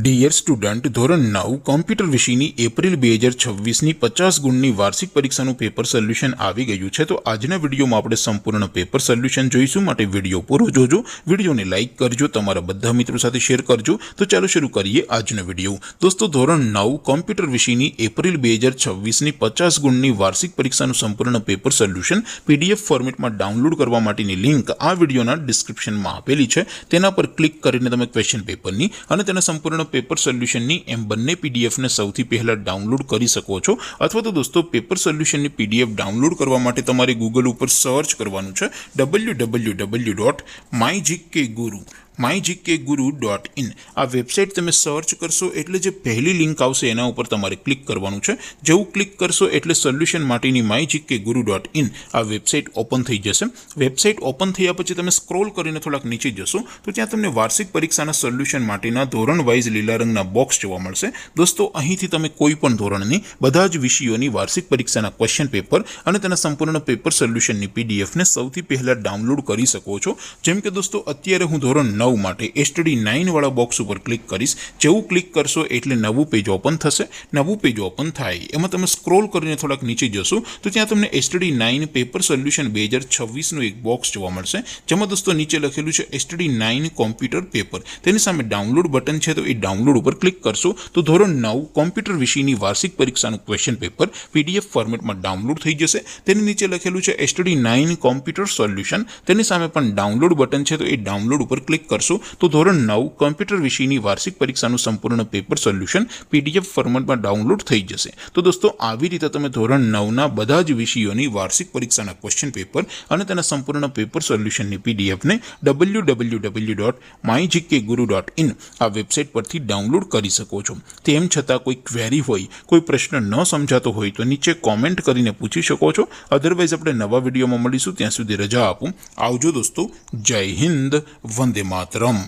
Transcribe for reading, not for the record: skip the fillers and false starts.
Dear student, ધોરણ 9 computer વિષયની April 2026ની 50 ગુણની વાર્ષિક પરીક્ષાનું પેપર સોલ્યુશન આવી ગયું છે। તો આજના વિડીયોમાં આપણે સંપૂર્ણ પેપર સોલ્યુશન જોઈશું, માટે વિડીયો પૂરો જોજો, વિડીયોને લાઇક કરજો, તમારા બધા મિત્રો સાથે શેર કરજો। તો ચાલો શરૂ કરીએ આજનો વિડીયો। દોસ્તો, ધોરણ 9 કોમ્પ્યુટર વિષયની એપ્રિલ 2026ની 50 ગુણની વાર્ષિક પરીક્ષાનું સંપૂર્ણ પેપર સોલ્યુશન પીડીએફ ફોર્મેટમાં ડાઉનલોડ કરવા માટેની લિંક આ વિડીયોના ડિસ્ક્રિપ્શનમાં આપેલી છે। તેના પર ક્લિક કરીને તમે ક્વેશ્ચન પેપરની અને તેના સંપૂર્ણ પેપર સોલ્યુશનની એમ બંને પીડીએફને સૌથી પહેલા ડાઉનલોડ કરી શકો છો। અથવા તો દોસ્તો, પેપર સોલ્યુશનની પીડીએફ ડાઉનલોડ કરવા માટે તમારે ગૂગલ ઉપર સર્ચ કરવાનું છે www.mygkguru.in। આ વેબસાઇટ તમે સર્ચ કરશો એટલે જે પહેલી લિંક આવશે એના ઉપર તમારે ક્લિક કરવાનું છે। જેવું ક્લિક કરશો એટલે સોલ્યુશન માટેની mygkguru.in આ વેબસાઇટ ઓપન થઈ જશે। વેબસાઇટ ઓપન થયા પછી તમે સ્ક્રોલ કરીને થોડાક નીચે જશો તો ત્યાં તમને વાર્ષિક પરીક્ષાના સોલ્યુશન માટેના ધોરણ વાઇઝ લીલા રંગના બોક્સ જોવા મળશે। દોસ્તો, અહીંથી તમે કોઈ પણ ધોરણની બધા જ વિષયોની વાર્ષિક પરીક્ષાના ક્વેશ્ચન પેપર અને તેના સંપૂર્ણ પેપર સોલ્યુશનની પીડીએફને સૌથી પહેલા ડાઉનલોડ કરી શકો છો। જેમ કે દોસ્તો, અત્યારે હું ધોરણ 9 માટે STD 9 વાળા બોક્સ ઉપર ક્લિક કરીશ। જેવું ક્લિક કરશો એટલે નવું પેજ ઓપન થશે। નવું પેજ ઓપન થાય એમાં તમે સ્ક્રોલ કરીને થોડાક નીચે જશો તો ત્યાં તમને STD 9 પેપર સોલ્યુશન 2026નું એક બોક્સ જોવા મળશે, જેમાં દોસ્તો નીચે લખેલું છે STD 9 કોમ્પ્યુટર પેપર। તેની સામે ડાઉનલોડ બટન છે, તો એ ડાઉનલોડ ઉપર ક્લિક કરશો તો ધોરણ 9 કોમ્પ્યુટર વિષયની વાર્ષિક પરીક્ષાનું ક્વેશ્ચન પેપર પીડીએફ ફોર્મેટમાં ડાઉનલોડ થઈ જશે। તેની નીચે લખેલું છે STD 9 કોમ્પ્યુટર સોલ્યુશન, તેની સામે પણ ડાઉનલોડ બટન છે, તો એ ડાઉનલોડ ઉપર ક્લિક કરશો તો ધોરણ 9 કોમ્પ્યુટર વિષયની વાર્ષિક પરીક્ષાનું સંપૂર્ણ પેપર સોલ્યુશન પીડીએફ ફોર્મેટમાં ડાઉનલોડ થઈ જશે। તો દોસ્તો, આવી રીતે તમે ધોરણ 9ના બધા જ વિષયોની વાર્ષિક પરીક્ષાના ક્વેશ્ચન પેપર અને તેના સંપૂર્ણ પેપર સોલ્યુશનની પીડીએફને www.mygkguru.in આ વેબસાઇટ પરથી ડાઉનલોડ કરી શકો છો। તેમ છતાં કોઈ ક્વેરી હોય, કોઈ પ્રશ્ન ન સમજાતો હોય તો નીચે કોમેન્ટ કરીને પૂછી શકો છો। અધરવાઇઝ આપણે નવા વિડીયોમાં મળીશું, ત્યાં સુધી રજા આપું। આવજો દોસ્તો, જય હિન્દ, વંદે માતરમ।